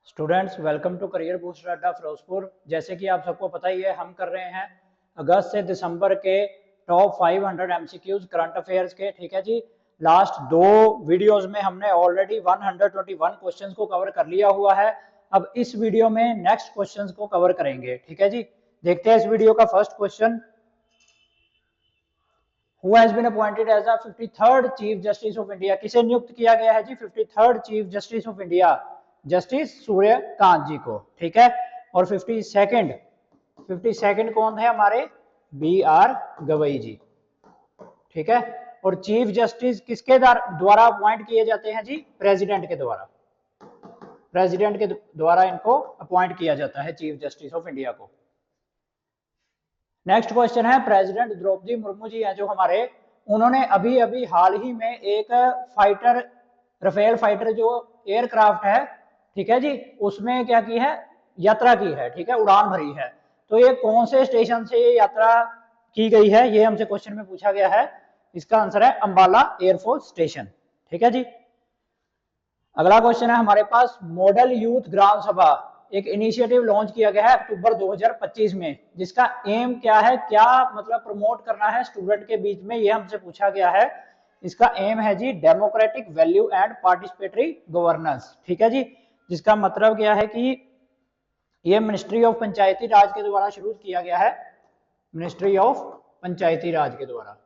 Students welcome to career booster Adda Firozpur. जैसे कि आप सबको पता ही है, हम कर रहे हैं अगस्त से दिसंबर के टॉप 500 एमसीक्यूज करंट अफेयर्स के। ठीक है जी। लास्ट दो वीडियोस में हमने ऑलरेडी 121 क्वेश्चंस को कवर कर लिया हुआ है। अब इस वीडियो में नेक्स्ट क्वेश्चंस को कवर करेंगे। ठीक है जी। देखते हैं इस वीडियो का first question. Who has been appointed as the 53rd Chief Justice of India? किसे नियुक्त किया गया है जी 53rd Chief Justice of India? Justice Suryakant ji को। ठीक है। और 52nd कौन है हमारे? BR गवई जी। ठीक है। और चीफ जस्टिस किसके द्वारा अपॉइंट किए जाते हैं जी? प्रेसिडेंट के द्वारा। प्रेसिडेंट के द्वारा इनको अपॉइंट किया जाता है चीफ जस्टिस ऑफ इंडिया को। नेक्स्ट क्वेश्चन है, प्रेसिडेंट द्रौपदी मुर्मू जी हैं जो हमारे, उन्होंने अभी अभी हाल ही में एक फाइटर, राफेल फाइटर जो एयरक्राफ्ट है, ठीक है जी, उसमें क्या की है? यात्रा की है। ठीक है, उड़ान भरी है। तो ये कौन से स्टेशन से ये यात्रा की गई है, ये हमसे क्वेश्चन में पूछा गया है। इसका आंसर है अंबाला एयरफोर्स स्टेशन। ठीक है जी। अगला क्वेश्चन है हमारे पास, मॉडल यूथ ग्राम सभा एक इनिशिएटिव लॉन्च किया गया है अक्टूबर 2025 में, जिसका एम क्या है, क्या मतलब प्रमोट करना है स्टूडेंट के बीच में, ये हमसे पूछा गया है। इसका एम है जी democratic value and participatory governance. ठीक है जी। जिसका मतलब क्या है कि ये मिनिस्ट्री ऑफ पंचायती राज के द्वारा शुरू किया गया है। मिनिस्ट्री ऑफ पंचायती राज के द्वारा।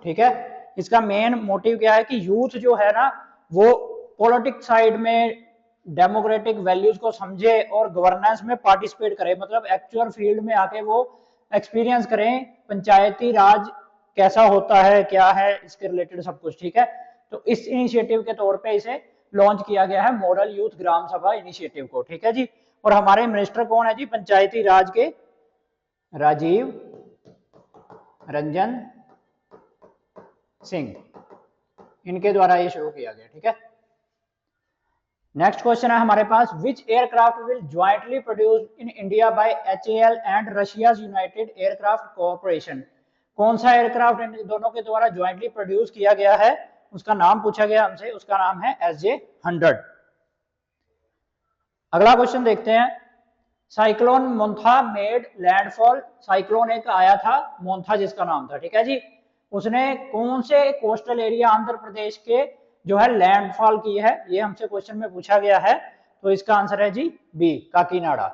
ठीक है। इसका मेन मोटिव क्या है कि यूथ जो है ना, वो पॉलिटिक्स साइड में डेमोक्रेटिक वैल्यूज को समझे और गवर्नेंस में पार्टिसिपेट करे, मतलब एक्चुअल फील्ड में आके वो एक्सपीरियंस करें पंचायती राज कैसा होता है, क्या है, इसके रिलेटेड सब कुछ। ठीक है। तो इस इनिशिएटिव के तौर पे इसे लॉन्च किया गया है, मॉडल यूथ ग्राम सभा इनिशिएटिव को। ठीक है जी। और हमारे मिनिस्टर कौन है जी पंचायती राज के? राजीव रंजन सिंह, इनके द्वारा ये शुरू किया गया। ठीक है। नेक्स्ट क्वेश्चन है हमारे पास, which aircraft will jointly produce in India by HAL and Russia United Aircraft cooperation? कौन सा एयरक्राफ्ट इन दोनों के द्वारा ज्वाइंटली प्रोड्यूस किया गया है, उसका नाम पूछा गया हमसे। उसका नाम है SJ-100। अगला क्वेश्चन देखते हैं, cyclone Montha made landfall. Cyclone एक आया था मोन्था जिसका नाम था। ठीक है जी। उसने कौन से कोस्टल एरिया आंध्र प्रदेश के जो है लैंडफॉल की है, ये हमसे क्वेश्चन में पूछा गया है। तो इसका आंसर है जी बी, काकीनाडा।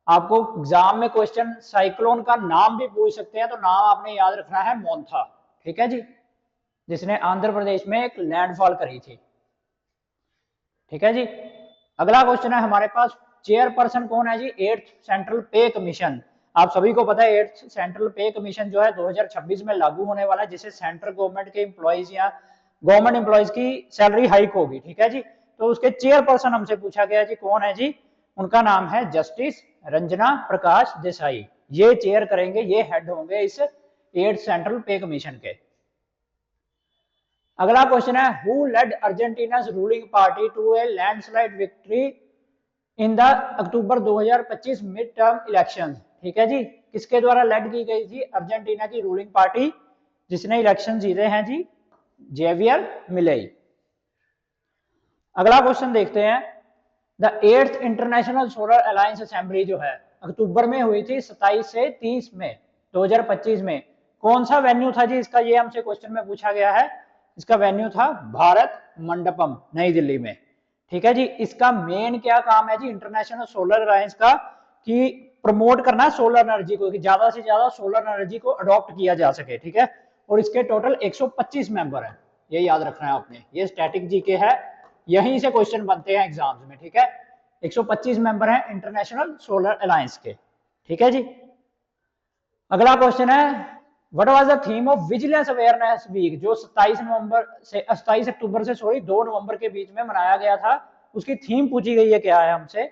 आपको एग्जाम में क्वेश्चन साइक्लोन का नाम भी पूछ सकते हैं, तो नाम आपने याद रखना है मोन्था। ठीक है जी। जिसने आंध्र प्रदेश में एक लैंडफॉल करी थी। ठीक है जी। अगला क्वेश्चन है हमारे पास, चेयरपर्सन कौन है जी 8th सेंट्रल पे कमीशन? आप सभी को पता है 8th सेंट्रल पे कमीशन जो है 2026 में लागू होने वाला है, जिससे सेंट्रल गवर्नमेंट के एम्प्लॉइज या गवर्नमेंट एम्प्लॉइज की सैलरी हाइक होगी। ठीक है जी। तो उसके चेयरपर्सन हमसे पूछा गया जी कौन है जी? उनका नाम है जस्टिस रंजना प्रकाश देसाई। ये चेयर करेंगे, ये हेड होंगे इस 8th सेंट्रल पे कमीशन के। अगला क्वेश्चन है, who led Argentina ruling party to a landslide victory in the October 2025 mid term election? ठीक है जी। किसके द्वारा लेड की गई थी अर्जेंटीना की रूलिंग पार्टी जिसने इलेक्शन जीते हैं जी? Javier Milei. अगला क्वेश्चन देखते हैं, the 8th International Solar Alliance assembly जो है अक्टूबर में हुई थी 27 से 30 में 2025 में, कौन सा वेन्यू था जी इसका? ये हमसे क्वेश्चन में पूछा गया है। इसका वेन्यू था भारत मंडपम, नई दिल्ली में। ठीक है जी। इसका मेन क्या काम है जी इंटरनेशनल सोलर अलायंस का? कि प्रमोट करना है सोलर एनर्जी को, कि ज्यादा से ज्यादा सोलर एनर्जी को अडॉप्ट किया जा सके। ठीक है। और इसके टोटल 125 मेंबर हैं, ये याद रखना है आपने। ये स्टैटिक जीके है, यहीं से क्वेश्चन बनते हैं एग्जाम्स में। ठीक है। 125 मेंबर हैं इंटरनेशनल सोलर अलायंस के। ठीक है जी। अगला क्वेश्चन है, what was the theme of vigilance awareness week, जो 27 अक्टूबर से 2 नवंबर के बीच में मनाया गया था, उसकी थीम पूछी गई है क्या है हमसे।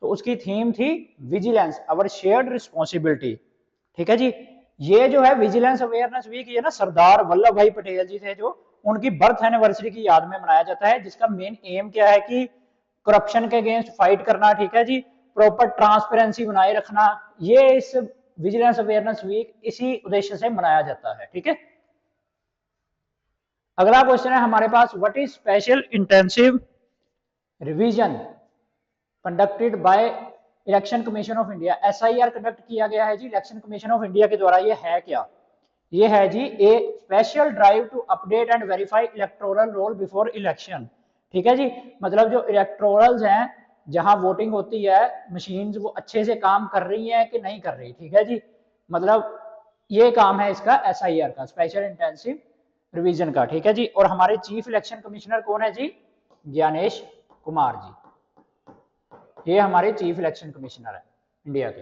तो उसकी थीम थी विजिलेंस अवर शेयर्ड रिस्पॉन्सिबिलिटी। ठीक है जी। ये जो है विजिलेंस अवेयरनेस वीक, ये ना सरदार वल्लभ भाई पटेल जी थे, जो उनकी बर्थ एनिवर्सरी की याद में मनाया जाता है, जिसका मेन एम क्या है कि करप्शन के अगेंस्ट फाइट करना। ठीक है जी। प्रॉपर ट्रांसपेरेंसी बनाए रखना, ये इस विजिलेंस अवेयरनेस वीक इसी उद्देश्य से मनाया जाता है। ठीक है। अगला क्वेश्चन है हमारे पास, what is special intensive revision conducted by Election Commission of India, SIR conduct किया गया है जी इलेक्शन कमीशन ऑफ इंडिया के द्वारा। ये है क्या? ये है जी a special drive to update and verify electoral roll before election. ठीक है जी, मतलब जो इलेक्टोरल्स हैं जहां वोटिंग होती है, मशीन्स वो अच्छे से काम कर रही हैं कि नहीं कर रही। ठीक है जी, मतलब ये काम है इसका SIR का, स्पेशल इंटेंसिव रिवीजन का। ठीक है जी, और हमारे चीफ इलेक्शन कमिश्नर कौन है जी? ज्ञानेश कुमार जी, ये हमारे चीफ इलेक्शन कमिश्नर है इंडिया के।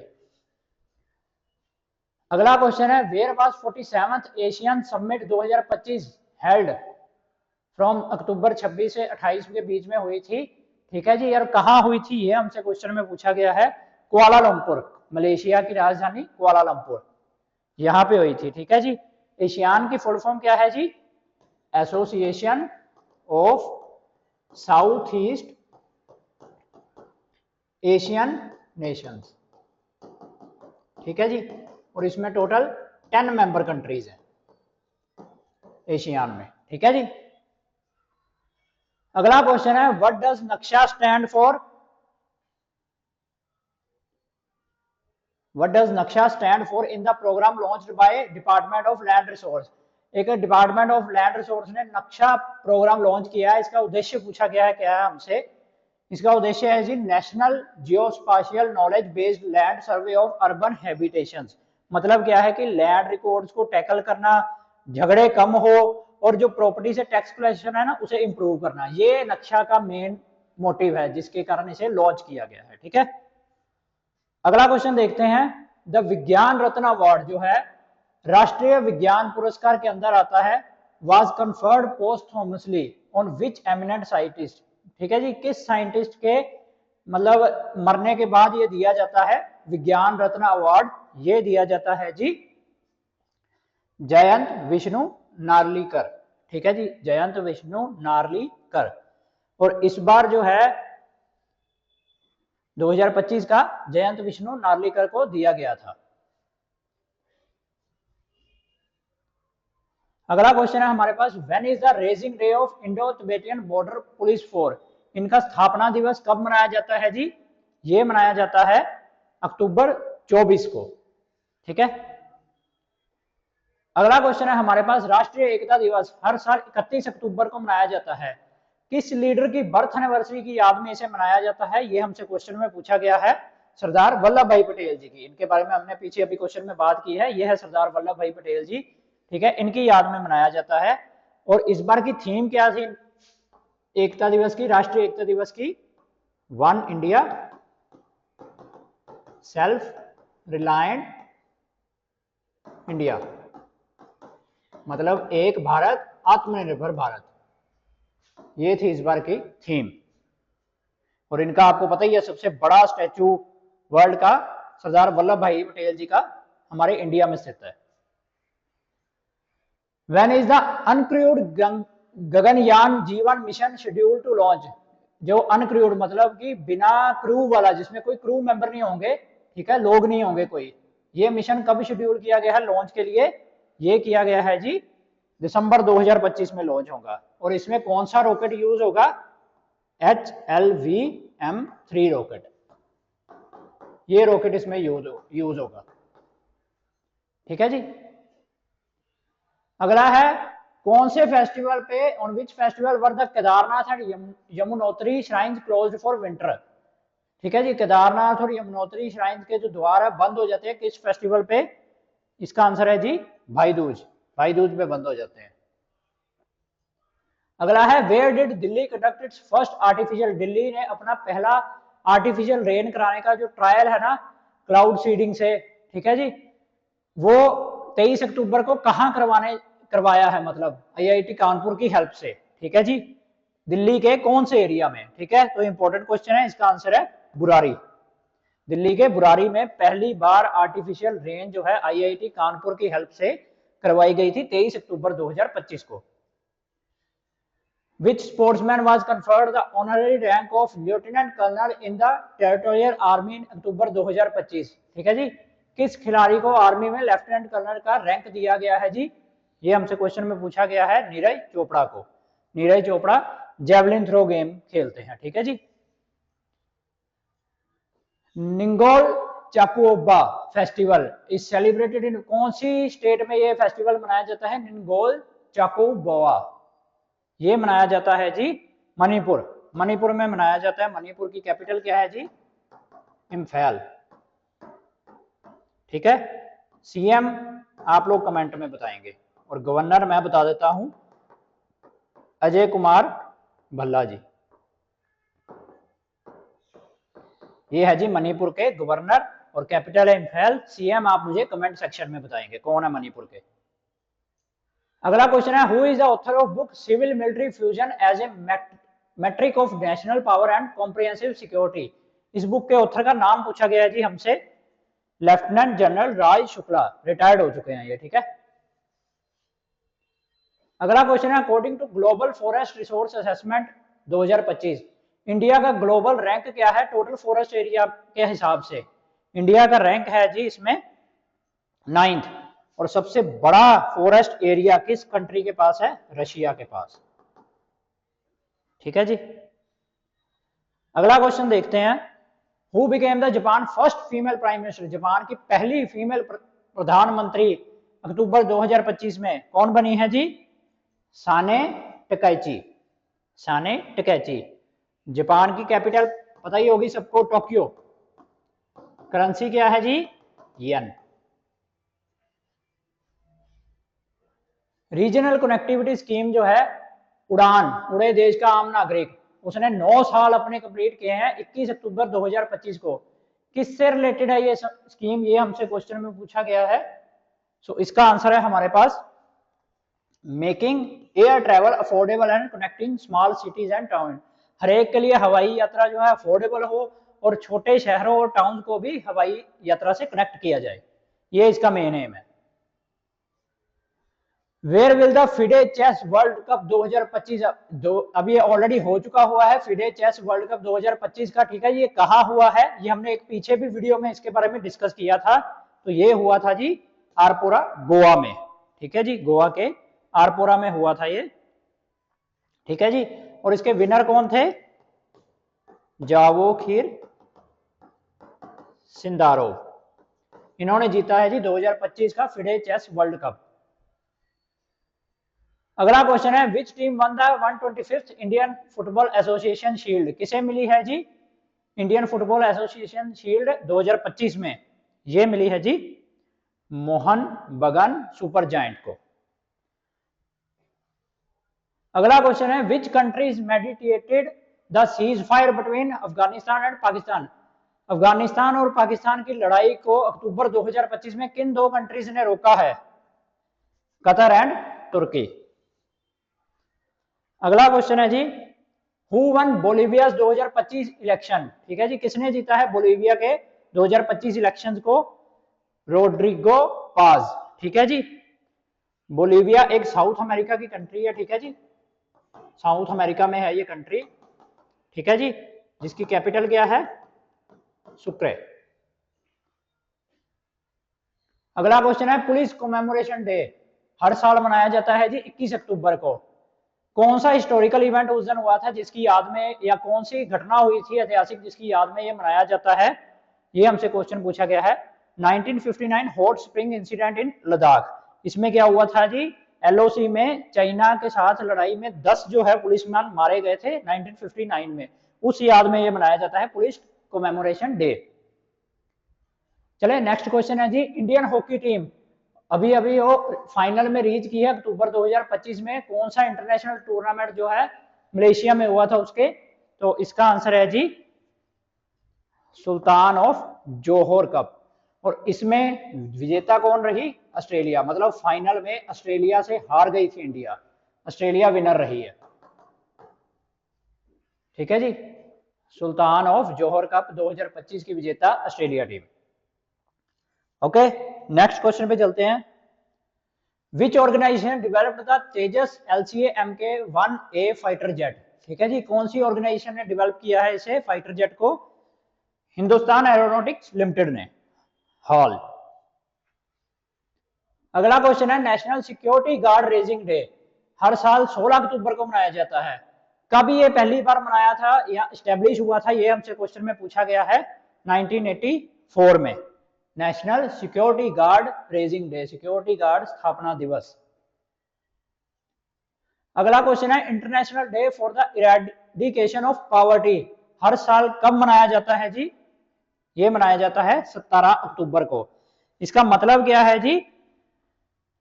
अगला क्वेश्चन है where was 47th Asian summit 2025 held from October 26 से 28 के बीच में हुई थी। ठीक है जी, यार कहाँ हुई थी ये हमसे क्वेश्चन में पूछा गया है। कुआलालंपुर, मलेशिया की राजधानी कुआलालंपुर, यहाँ पे हुई थी। ठीक है जी, एशियान की फुल फॉर्म क्या है जी? Association of South East Asian Nations. ठीक है जी, और इसमें टोटल 10 मेंबर कंट्रीज हैं एशियान में। ठीक है जी, अगला क्वेश्चन है what does Naksha stand for? What does Naksha stand for in the program launched by department of land resource? एक डिपार्टमेंट ऑफ लैंड रिसोर्स ने नक्शा प्रोग्राम लॉन्च किया है, इसका उद्देश्य पूछा गया है क्या है हमसे। इसका उद्देश्य है जी national geospatial knowledge based land survey of urban habitations. मतलब क्या है कि लैंड रिकॉर्ड्स को टैकल करना, झगड़े कम हो, और जो प्रॉपर्टी से टैक्स कलेक्शन है ना उसे इंप्रूव करना, ये नक्शा का मेन मोटिव है जिसके कारण इसे लॉन्च किया गया है। ठीक है, अगला क्वेश्चन देखते हैं। द विज्ञान रत्न अवार्ड जो है राष्ट्रीय विज्ञान पुरस्कार के अंदर आता है, was conferred posthumously on which eminent scientist? ठीक है जी, किस साइंटिस्ट के मतलब मरने के बाद ये दिया जाता है विज्ञान रत्न अवार्ड? ये दिया जाता है जी जयंत विष्णु नार्लिकर। ठीक है जी, जयंत विष्णु नार्लिकर। और इस बार जो है 2025 का जयंत विष्णु नार्लिकर को दिया गया था। अगला क्वेश्चन है हमारे पास when is the raising day of Indo Tibetan Border Police force? इनका स्थापना दिवस कब मनाया जाता है जी? ये मनाया जाता है अक्टूबर 24 को। ठीक है, अगला क्वेश्चन है हमारे पास राष्ट्रीय एकता दिवस हर साल 31 अक्टूबर को मनाया जाता है, किस लीडर की बर्थ एनिवर्सरी की याद में इसे मनाया जाता है? ये हमसे क्वेश्चन में पूछा गया है सरदार वल्लभ भाई पटेल जी की। इनके बारे में हमने पीछे अभी क्वेश्चन में बात की है, यह है सरदार वल्लभ भाई पटेल जी। ठीक है, इनकी याद में मनाया जाता है। और इस बार की थीम क्या थी एकता दिवस की, राष्ट्रीय एकता दिवस की? One India self reliant India, मतलब एक भारत आत्मनिर्भर भारत, ये थी इस बार की थीम। और इनका आपको पता ही है सबसे बड़ा स्टैचू वर्ल्ड का सरदार वल्लभ भाई पटेल जी का हमारे इंडिया में स्थित है। When is the uncrewed Gaganyaan जीवन मिशन शेड्यूल टू लॉन्च? जो अनक्रूड मतलब कि बिना क्रू वाला, जिसमें कोई क्रू मेंबर नहीं होंगे, ठीक है, लोग नहीं होंगे कोई, ये मिशन कब शेड्यूल किया गया है लॉन्च के लिए? ये किया गया है जी दिसंबर 2025 में लॉन्च होगा। और इसमें कौन सा रॉकेट यूज होगा? HLVM3 रॉकेट, ये रॉकेट इसमें यूज होगा। ठीक है जी, अगला है कौन से फेस्टिवल पे, on which festival were the Kedarnath and Yamunotri shrines closed for winter? ठीक है जी, केदारनाथ और यमुनोत्री श्राइन्स के जो द्वार है बंद हो जाते हैं किस फेस्टिवल पे? इसका आंसर है जी भाई दूज, भाई दूज पे बंद हो जाते हैं। अगला है where did Delhi conduct its first artificial? Delhi ने अपना पहला आर्टिफिशियल रेन कराने का जो ट्रायल है ना क्लाउड सीडिंग से, ठीक है जी, वो 23 अक्टूबर को कहां करवाया है? मतलब IIT कानपुर की हेल्प से। ठीक है जी, दिल्ली के कौन से एरिया में? ठीक है, तो इंपॉर्टेंट क्वेश्चन है, इसका आंसर है बुरारी। दिल्ली के बुरारी में पहली बार आर्टिफिशियल रेन जो है IIT कानपुर की हेल्प से करवाई गई थी 23 अक्टूबर 2025 को। Which sportsman was conferred the honorary rank of lieutenant colonel in the territorial army in अक्टूबर 2025? ठीक है जी, किस खिलाड़ी को आर्मी में लेफ्टिनेंट कर्नल का रैंक दिया गया है जी? ये हमसे क्वेश्चन में पूछा गया है नीरज चोपड़ा को। Neeraj Chopra javelin throw game खेलते हैं। ठीक है जी। Ningol Chakouba festival is celebrated in कौन सी स्टेट में ये फेस्टिवल मनाया जाता है? निंगोल चाकुओबा ये मनाया जाता है जी मणिपुर, मणिपुर में मनाया जाता है। मणिपुर की कैपिटल क्या है जी? इम्फाल। ठीक है। सीएम आप लोग कमेंट में बताएंगे और गवर्नर मैं बता देता हूं, अजय कुमार भल्ला जी। ये है जी मणिपुर के गवर्नर और कैपिटल है इम्फाल। सीएम आप मुझे कमेंट सेक्शन में बताएंगे कौन है मणिपुर के। अगला क्वेश्चन है, who is the author of book civil military fusion as a matrix of national power and comprehensive security? इस बुक के ऑथर का नाम पूछा गया है जी हमसे, lieutenant general Raj Shukla, retired हो चुके हैं ये। ठीक है। अगला क्वेश्चन है, according to global forest resource assessment 2025 India का ग्लोबल रैंक क्या है टोटल फॉरेस्ट एरिया के हिसाब से? इंडिया का रैंक है जी इसमें 9th। और सबसे बड़ा फॉरेस्ट एरिया किस कंट्री के पास है? रशिया के पास। ठीक है जी। अगला क्वेश्चन देखते हैं, who became the Japan first female prime minister? Japan की पहली फीमेल प्रधानमंत्री अक्टूबर 2025 में कौन बनी है जी? साने टकाइची। साने टकाइची। जापान की कैपिटल पता ही होगी सबको, टोक्यो। करेंसी क्या है जी? येन। रीजनल कनेक्टिविटी स्कीम जो है उड़ान, उड़े देश का आम नागरिक, उसने 9 साल अपने कंप्लीट किए हैं 21 अक्टूबर 2025 को। किससे रिलेटेड है ये स्कीम? ये हमसे क्वेश्चन में पूछा गया है। सो इसका आंसर है हमारे पास making air travel affordable and connecting small cities and town. हर एक के लिए हवाई यात्रा जो है अफोर्डेबल हो और छोटे शहरों और टाउन को भी हवाई यात्रा से कनेक्ट किया जाए, ये इसका मेन एम है। Where will the FIDE chess world cup 2025 अब ये ऑलरेडी हो चुका हुआ है फिडे चेस वर्ल्ड कप 2025 का। ठीक है। ये कहा हुआ है, ये हमने एक पीछे भी वीडियो में इसके बारे में डिस्कस किया था। तो ये हुआ था जी आरपोरा गोवा में। ठीक है जी, गोवा के आरपोरा में हुआ था ये। ठीक है जी। और इसके विनर कौन थे? जावोखिर सिंदारोव, इन्होंने जीता है जी 2025 का फिडे चेस वर्ल्ड कप। अगला क्वेश्चन है, which team one the 125th Indian football association shield? किसे मिली है जी इंडियन फुटबॉल एसोसिएशन शील्ड 2025 में? ये मिली है जी मोहन बगान सुपर जायंट को। अगला क्वेश्चन है, which countries meditated the cease fire between Afghanistan and Pakistan? Afghanistan और पाकिस्तान की लड़ाई को अक्टूबर 2025 में किन दो कंट्रीज ने रोका है? कतर एंड तुर्की। अगला क्वेश्चन है जी, हु वन बोलीविया 2025 इलेक्शन? ठीक है जी, किसने जीता है बोलीविया के 2025 इलेक्शंस को? रोड्रिगो पाज। ठीक है जी। बोलीविया एक साउथ अमेरिका की कंट्री है। ठीक है जी, साउथ अमेरिका में है ये कंट्री। ठीक है जी, जिसकी कैपिटल क्या है? सुक्रे। अगला क्वेश्चन है, पुलिस कमेमोरेशन डे हर साल मनाया जाता है जी 21 अक्टूबर को। कौन सा हिस्टोरिकल इवेंट उस दिन हुआ था जिसकी याद में, या कौन सी घटना हुई थी ऐतिहासिक जिसकी याद में ये मनाया जाता है? ये हमसे क्वेश्चन पूछा गया है। 1959 hot spring incident in Ladakh. इसमें क्या हुआ था जी? एलओसी में चाइना के साथ लड़ाई में 10 जो है पुलिसमैन मारे गए थे 1959 में, उस याद में ये मनाया जाता है पुलिस कमेमोरेशन डे। चले नेक्स्ट क्वेश्चन है जी, इंडियन हॉकी टीम अभी अभी वो फाइनल में रीच की है अक्टूबर 2025 में। कौन सा इंटरनेशनल टूर्नामेंट जो है मलेशिया में हुआ था उसके? तो इसका आंसर है जी सुल्तान ऑफ जोहोर कप। और इसमें विजेता कौन रही? ऑस्ट्रेलिया। मतलब फाइनल में ऑस्ट्रेलिया से हार गई थी इंडिया, ऑस्ट्रेलिया विनर रही है। ठीक है जी, सुल्तान ऑफ जोहोर कप 2025 की विजेता Australia team. Okay, next question पे चलते हैं। Which organization developed the Tejas LCA Mk1A fighter jet? ठीक है जी, कौन सी ऑर्गेनाइजेशन ने डेवलप किया है इसे फाइटर जेट को? हिंदुस्तान एरोनॉटिक्स लिमिटेड ने, हॉल। अगला क्वेश्चन है, National Security Guard raising day हर साल 16 अक्टूबर को मनाया जाता है। कब ये पहली बार मनाया था या स्टेब्लिश हुआ था, ये हमसे क्वेश्चन में पूछा गया है 1984 में, National Security Guard raising day, security guard स्थापना दिवस। अगला क्वेश्चन है International Day for the Eradication of Poverty हर साल कब मनाया जाता है जी? ये मनाया जाता है 17 अक्टूबर को। इसका मतलब क्या है जी?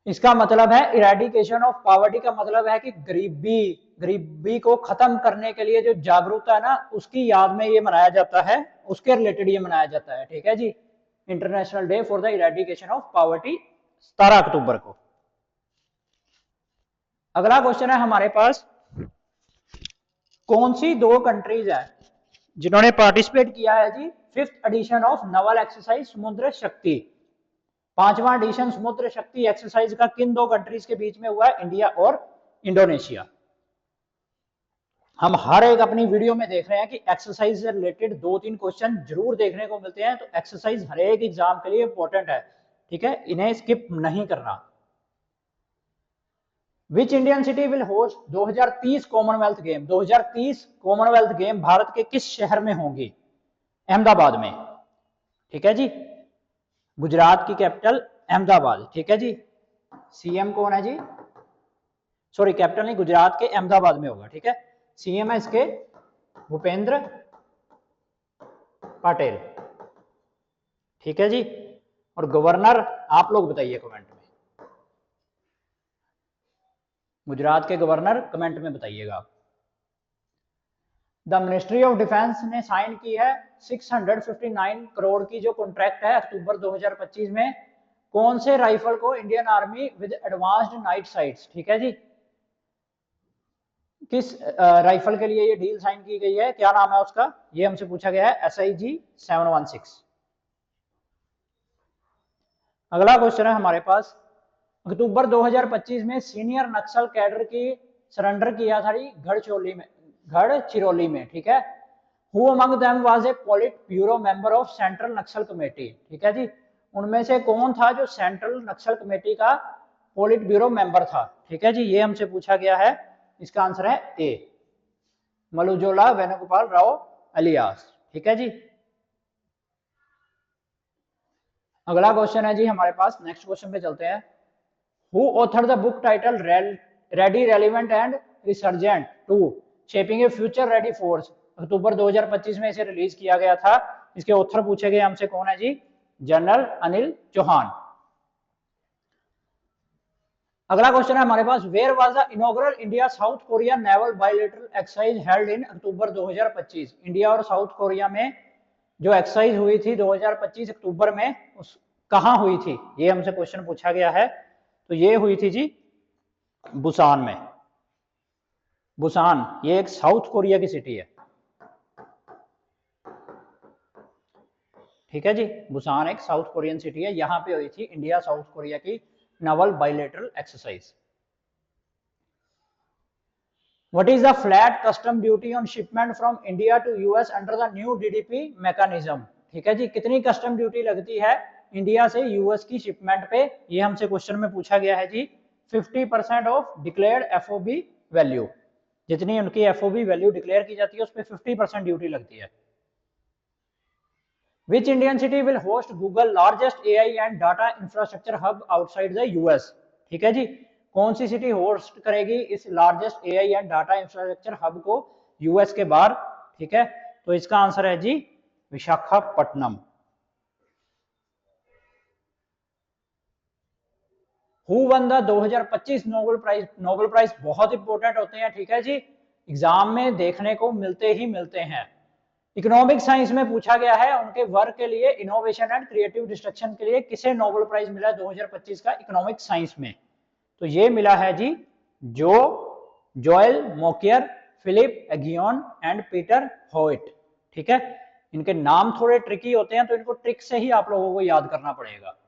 इसका मतलब है इरेडिकेशन ऑफ पॉवर्टी का मतलब है कि गरीबी को खत्म करने के लिए जो जागरूकता है ना, उसकी याद में ये मनाया जाता है, उसके रिलेटेड ये मनाया जाता है। ठीक है जी, International Day for the Eradication of Poverty 17 October को। अगला क्वेश्चन है हमारे पास, कौन सी 2 कंट्रीज है जिन्होंने पार्टिसिपेट किया है जी 5th edition of naval exercise Samudra Shakti? 5वां एडिशन समुद्र शक्ति एक्सरसाइज का किन 2 कंट्रीज के बीच में हुआ है? इंडिया और इंडोनेशिया। हम हर एक अपनी वीडियो में देख रहे हैं कि एक्सरसाइज से रिलेटेड 2-3 क्वेश्चन जरूर देखने को मिलते हैं, तो एक्सरसाइज हर एक एग्जाम के लिए इंपॉर्टेंट है। ठीक है, इन्हें स्किप नहीं करना। Which Indian city will host 2030 Commonwealth game? 2030 Commonwealth game Bharat के किस शहर में होंगी? अहमदाबाद में। ठीक है जी, गुजरात की कैपिटल अहमदाबाद। ठीक है जी, सीएम कौन है जी? सॉरी, कैपिटल नहीं, गुजरात के अहमदाबाद में होगा। ठीक है, सीएम है इसके भूपेंद्र पटेल। ठीक है जी, और गवर्नर आप लोग बताइए कमेंट में, गुजरात के गवर्नर कमेंट में बताइएगा। द मिनिस्ट्री ऑफ डिफेंस ने साइन की है 659 करोड़ की जो कॉन्ट्रैक्ट है अक्टूबर 2025 में, कौन से राइफल को Indian army with advanced night sites? ठीक है जी, किस राइफल के लिए ये डील साइन की गई है, क्या नाम है उसका? ये हमसे पूछा गया है SIG 716। अगला क्वेश्चन है हमारे पास, अक्टूबर 2025 में सीनियर नक्सल कैडर की सरेंडर किया था गढ़चिरौली में। ठीक है, who among them was a politburo member of central Naxal committee? ठीक है जी, उनमें से कौन था जो सेंट्रल नक्सल कमेटी का पोलिट ब्यूरो मेंबर था? ठीक है जी, ये हमसे पूछा गया है। इसका आंसर है ए, मलुजोला वेणुगोपाल राव अलियास। ठीक है जी, अगला क्वेश्चन है जी हमारे पास, नेक्स्ट क्वेश्चन पे चलते हैं। Who author the book titled ready relevant and resurgent to shaping a future ready force? October 2025 में इसे रिलीज किया गया था। इसके ऑथर पूछे गए हमसे कौन है जी? जनरल अनिल चौहान। अगला क्वेश्चन है हमारे पास, where was the inaugural India South Korea naval bilateral exercise held in October 2025? India और साउथ कोरिया में जो एक्सरसाइज हुई थी 2025 अक्टूबर में, उस कहां हुई थी? ये हमसे क्वेश्चन पूछा गया है। तो ये हुई थी जी बुसान में। बुसान ये एक साउथ कोरिया की सिटी है। ठीक है जी, बुसान एक साउथ कोरियन सिटी है, यहां पे हुई थी इंडिया साउथ कोरिया की novel bilateral exercise. What is the flat custom duty on shipment from India to US under the new DDP mechanism? ठीक है जी, कितनी कस्टम ड्यूटी लगती है इंडिया से यूएस की शिपमेंट पे? ये हमसे क्वेश्चन में पूछा गया है जी। 50% ऑफ डिक्लेयर्ड FOB वैल्यू, जितनी उनकी FOB वैल्यू डिक्लेयर की जाती है उस पर 50% ड्यूटी लगती है। Which Indian city will host Google largest AI and data infrastructure hub outside the US? ठीक है जी, कौन सी सिटी होस्ट करेगी इस largest AI and data infrastructure hub को यूएस के बाहर? ठीक है, तो इसका आंसर है जी Visakhapatnam. Who won the 2025 Nobel prize? Nobel prize बहुत इंपॉर्टेंट होते हैं। ठीक है जी, एग्जाम में देखने को मिलते ही मिलते हैं। इकोनॉमिक साइंस में पूछा गया है, उनके वर्क के लिए इनोवेशन एंड क्रिएटिव डिस्ट्रक्शन के लिए किसे नोबेल प्राइज मिला 2025 का इकोनॉमिक साइंस में? तो ये मिला है जी Joel Mokyr, Philippe Aghion and Peter Howitt. ठीक है, इनके नाम थोड़े ट्रिकी होते हैं, तो इनको ट्रिक से ही आप लोगों को याद करना पड़ेगा।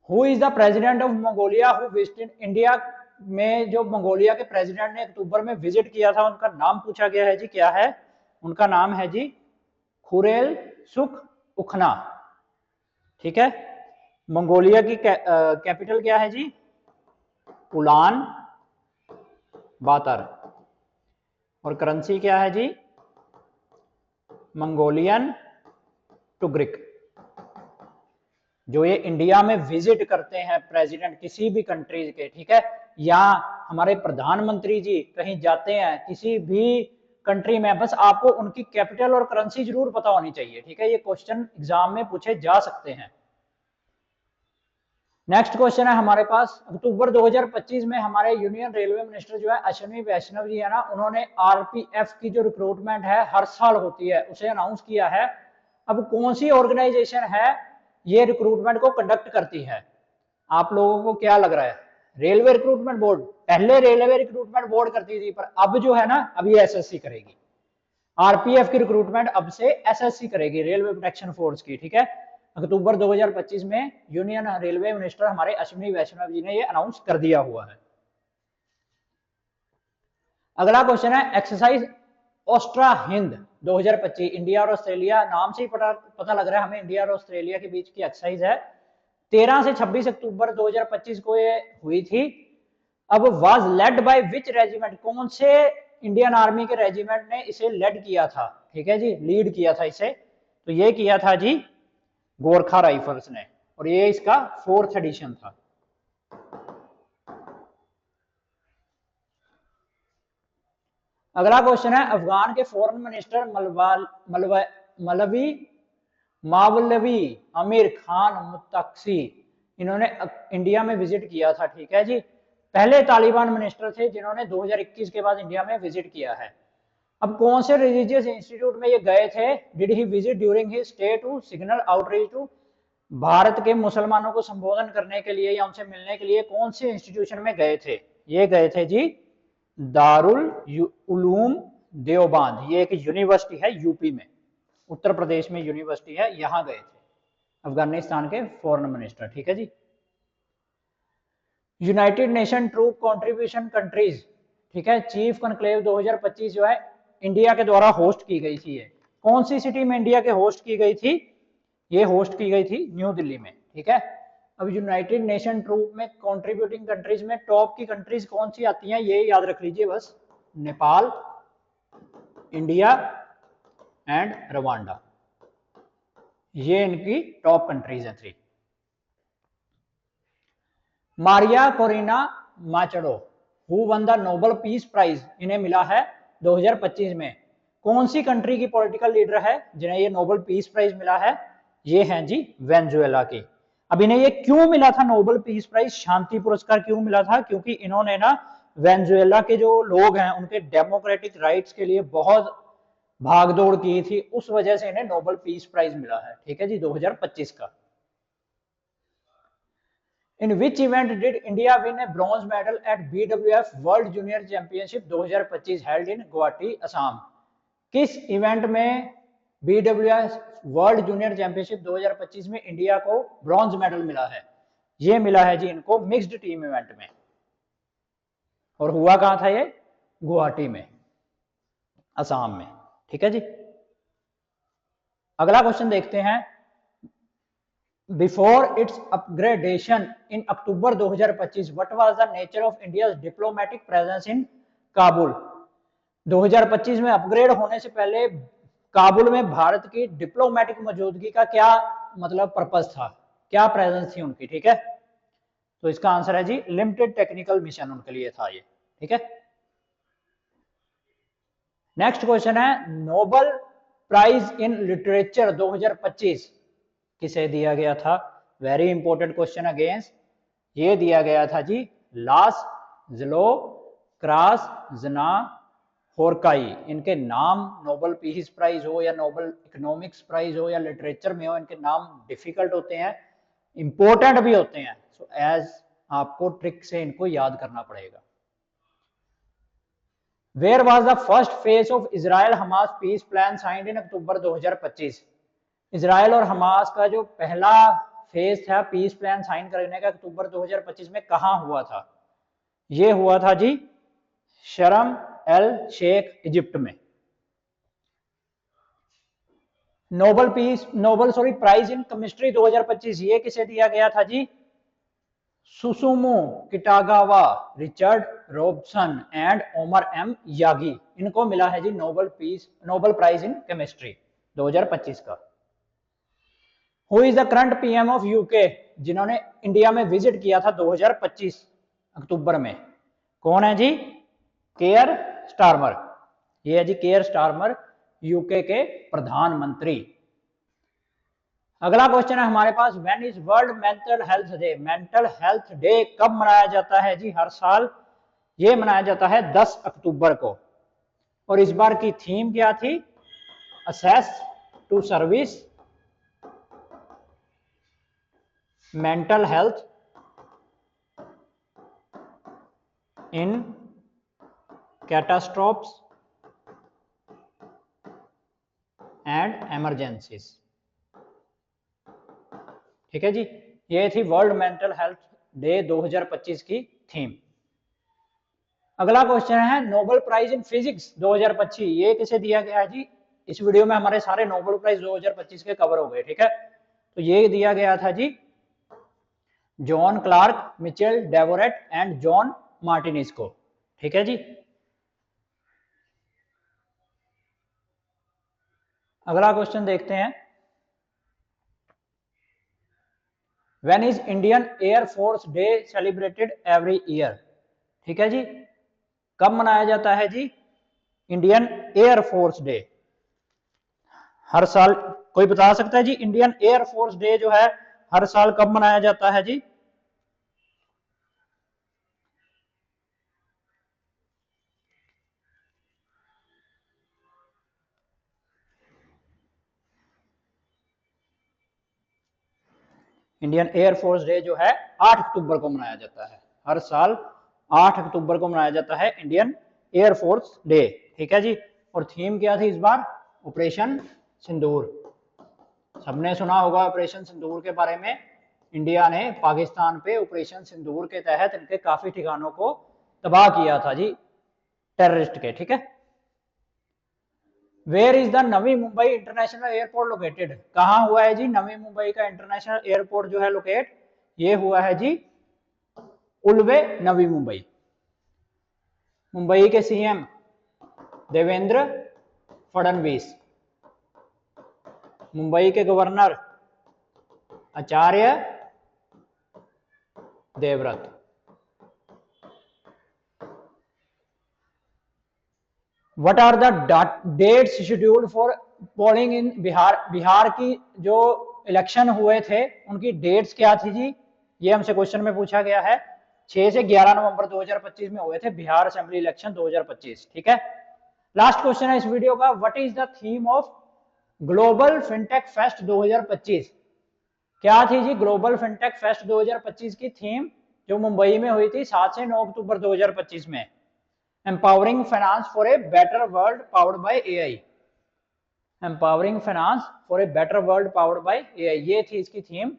Who is the president of Mongolia who visited India? में जो मंगोलिया के प्रेसिडेंट ने अक्टूबर में विजिट किया था, उनका नाम पूछा गया है जी, क्या है उनका नाम? है जी खुरेल सुख उखना। ठीक है, मंगोलिया की कैपिटल क्या है जी? उलान बातर। और करेंसी क्या है जी? मंगोलियन टुग्रिक। जो ये इंडिया में विजिट करते हैं प्रेसिडेंट किसी भी कंट्रीज के, ठीक है, या हमारे प्रधानमंत्री जी कहीं जाते हैं किसी भी कंट्री में, बस आपको उनकी कैपिटल और करेंसी जरूर पता होनी चाहिए, ठीक है, ये क्वेश्चन एग्जाम में पूछे जा सकते हैं। नेक्स्ट क्वेश्चन है हमारे पास, अक्टूबर 2025 में हमारे यूनियन रेलवे मिनिस्टर जो है अश्विनी वैष्णव जी है ना, उन्होंने आरपीएफ की जो रिक्रूटमेंट है हर साल होती है उसे अनाउंस किया है। अब कौन सी ऑर्गेनाइजेशन है ये रिक्रूटमेंट को कंडक्ट करती है? आप लोगों को क्या लग रहा है? Railway recruitment board. पहले रेलवे रिक्रूटमेंट बोर्ड करती थी, पर अब जो है ना, अब ये एसएससी करेगी। आरपीएफ की रिक्रूटमेंट अब से एसएससी करेगी, रेलवे प्रोटेक्शन फोर्स की, ठीक है। अक्टूबर 2025 में यूनियन रेलवे मिनिस्टर हमारे अश्विनी वैष्णव जी ने ये अनाउंस कर दिया हुआ है। अगला क्वेश्चन है एक्सरसाइज ऑस्ट्रा हिंद 2025। इंडिया और ऑस्ट्रेलिया, नाम से ही पता लग रहा है हमें इंडिया और ऑस्ट्रेलिया के बीच की एक्सरसाइज है। 13 से 26 अक्टूबर 2025 को ये हुई थी। अब was led by which regiment, कौन से इंडियन आर्मी के रेजिमेंट ने इसे लेड किया था, ठीक है जी, लीड किया था इसे? तो ये किया था जी गोरखा राइफल्स ने, और ये इसका 4th एडिशन था। अगला क्वेश्चन है अफगान के फॉरेन मिनिस्टर मावलवी आमिर खान मुत्तकी, इन्होंने इंडिया में विजिट किया था, ठीक है जी। पहले तालिबान मिनिस्टर थे जिन्होंने 2021 के बाद इंडिया में विजिट किया है। अब कौन से रिलीजियस इंस्टीट्यूट में ये गए थे? Did he visit during his stay to signal outreach to, Bharat के मुसलमानों को संबोधन करने के लिए या उनसे मिलने के लिए कौन से इंस्टीट्यूशन में गए थे? ये गए थे जी दारुल उलूम देवबंद, ये एक यूनिवर्सिटी है यूपी में, उत्तर प्रदेश में यूनिवर्सिटी है, यहां गए थे अफगानिस्तान के फॉरेन मिनिस्टर, ठीक है जी। United Nation troop contribution countries, ठीक है, चीफ कॉन्क्लेव 2025 जो है इंडिया के द्वारा होस्ट की गई थी। ये कौन सी सिटी में इंडिया के होस्ट की गई थी? ये होस्ट की गई थी न्यू दिल्ली में, ठीक है। अब यूनाइटेड नेशन ट्रूप में कंट्रीब्यूटिंग कंट्रीज में टॉप की कंट्रीज कौन सी आती हैं ये याद रख लीजिए बस, नेपाल, इंडिया एंड रवांडा, ये इनकी टॉप कंट्रीज हैं 3। Maria Corina Machado who won the Nobel peace prize, इन्हें मिला है 2025 में। कौन सी कंट्री की पॉलिटिकल लीडर है जिन्हें ये नोबेल पीस प्राइज मिला है? ये हैं जी वेनेजुएला की। अब इन्हें ये क्यों मिला था नोबेल पीस प्राइज, शांति पुरस्कार क्यों मिला था? क्योंकि इन्होंने ना वेनेजुएला के जो लोग हैं उनके डेमोक्रेटिक राइट्स के लिए बहुत भागदौड़ की थी, उस वजह से इन्हें नोबेल पीस प्राइज मिला है, ठीक है जी, 2025 का। In which event did India win a bronze medal at BWF World Junior Championship 2025 held in Guwahati, Assam? किस इवेंट में BWF वर्ल्ड जूनियर चैंपियनशिप 2025 में इंडिया को ब्रॉन्ज मेडल मिला है? ये मिला है जी इनको मिक्स्ड टीम इवेंट में, और हुआ कहां था ये? गुवाहाटी में, असम में, ठीक है जी। अगला क्वेश्चन देखते हैं, before it's upgradation in October 2025 what was the nature of India's diplomatic presence in Kabul? 2025 में अपग्रेड होने से पहले काबुल में भारत की डिप्लोमेटिक मौजूदगी का क्या मतलब पर्पस था, क्या प्रेजेंस थी उनकी, ठीक है। तो इसका आंसर है जी लिमिटेड टेक्निकल मिशन उनके लिए था ये, ठीक है। नेक्स्ट क्वेश्चन है नोबेल प्राइज इन लिटरेचर 2025 किसे दिया गया था? वेरी इंपॉर्टेंट क्वेश्चन अगेंस्ट, ये दिया गया था जी लास ज़्लो क्रास जना होरकाई, इनके नाम नोबेल पीस प्राइज हो या नोबेल इकोनॉमिक्स प्राइज हो या लिटरेचर में हो, इनके नाम डिफिकल्ट होते हैं, इंपॉर्टेंट भी होते हैं, सो एज आपको ट्रिक से इनको याद करना पड़ेगा। Where was the first phase of Israel Hamas peace plan signed in October 2025? Israel और हमास का जो पहला फेज था पीस प्लान साइन करने का अक्टूबर 2025 में कहां हुआ था? ये हुआ था जी शर्म एल शेख इजिप्ट में। नोबेल प्राइज इन केमिस्ट्री 2025 ये किसे दिया गया था जी? Susumu Kitagawa, Richard Robson and Omar M Yaghi, इनको मिला है जी नोबल प्राइज इन केमिस्ट्री 2025 का। Who is the current PM of UK, जिन्होंने इंडिया में विजिट किया था 2025 अक्टूबर में, कौन है जी? केयर स्टारमर, ये है जी केयर स्टारमर, यूके के प्रधानमंत्री। अगला क्वेश्चन है हमारे पास, when is world mental health day, mental health day कब मनाया जाता है जी? हर साल ये मनाया जाता है 10 अक्टूबर को। और इस बार की थीम क्या थी? Access to service mental health in catastrophes and emergencies. ठीक है जी, ये थी वर्ल्ड मेंटल हेल्थ डे 2025 की थीम। अगला क्वेश्चन है, नोबेल प्राइज इन फिजिक्स 2025, ये किसे दिया गया है जी? इस वीडियो में हमारे सारे नोबेल प्राइज 2025 के कवर हो गए। ठीक है, तो ये दिया गया था जी John Clarke, Michel Devoret and John Martinis को। ठीक है जी, अगला क्वेश्चन देखते हैं, when is Indian air force day celebrated every year? ठीक है जी, कब मनाया जाता है जी इंडियन एयर फोर्स डे? हर साल कोई बता सकता है जी इंडियन एयर फोर्स डे जो है हर साल कब मनाया जाता है जी? इंडियन एयर फोर्स डे जो है 8 अक्टूबर को मनाया जाता है, हर साल 8 अक्टूबर को मनाया जाता है इंडियन एयर फोर्स डे। ठीक है जी, और थीम क्या थी इस बार? ऑपरेशन सिंदूर। सबने सुना होगा ऑपरेशन सिंदूर के बारे में, इंडिया ने पाकिस्तान पे ऑपरेशन सिंदूर के तहत इनके काफी ठिकानों को तबाह किया था जी टेररिस्ट के। ठीक है, where is the Navi Mumbai international airport located? कहां हुआ है जी नवी मुंबई का इंटरनेशनल एयरपोर्ट जो है लोकेट? ये हुआ है जी उल्वे नवी मुंबई। मुंबई के सीएम देवेंद्र फडणवीस, मुंबई के governor Acharya Devvrat. What are the dates scheduled for polling in Bihar? Bihar की जो इलेक्शन हुए थे उनकी डेट्स क्या थी जी? ये हमसे क्वेश्चन में पूछा गया है। 6 से 11 नवंबर 2025 में हुए थे बिहार असेंबली इलेक्शन 2025। ठीक है, लास्ट क्वेश्चन है इस वीडियो का, what is the theme of global fintech fest 2025? क्या थी जी ग्लोबल फिनटेक फेस्ट 2025 की थीम जो मुंबई में हुई थी 7 से 9 अक्टूबर 2025 में? Empowering finance for a better world powered by AI, empowering finance for a better world powered by AI, ये थी इसकी थीम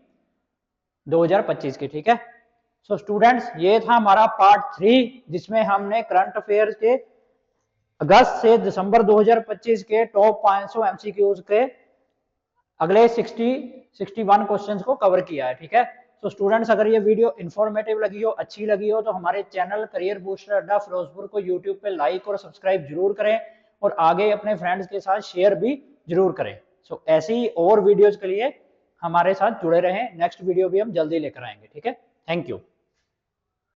2025 की। ठीक है, सो स्टूडेंट्स ये था हमारा पार्ट 3 जिसमें हमने करंट अफेयर्स के अगस्त से दिसंबर 2025 के टॉप 500 एमसीक्यूज के अगले 61 क्वेश्चंस को कवर किया है। ठीक है, तो स्टूडेंट्स अगर ये वीडियो इन्फॉर्मेटिव लगी हो, अच्छी लगी हो, तो हमारे channel career booster Adda Firozpur को यूट्यूब पे लाइक और सब्सक्राइब जरूर करें और आगे अपने फ्रेंड्स के साथ शेयर भी जरूर करें। सो ऐसी ही और वीडियोज के लिए हमारे साथ जुड़े रहें, नेक्स्ट वीडियो भी हम जल्दी लेकर आएंगे। ठीक है, थैंक यू।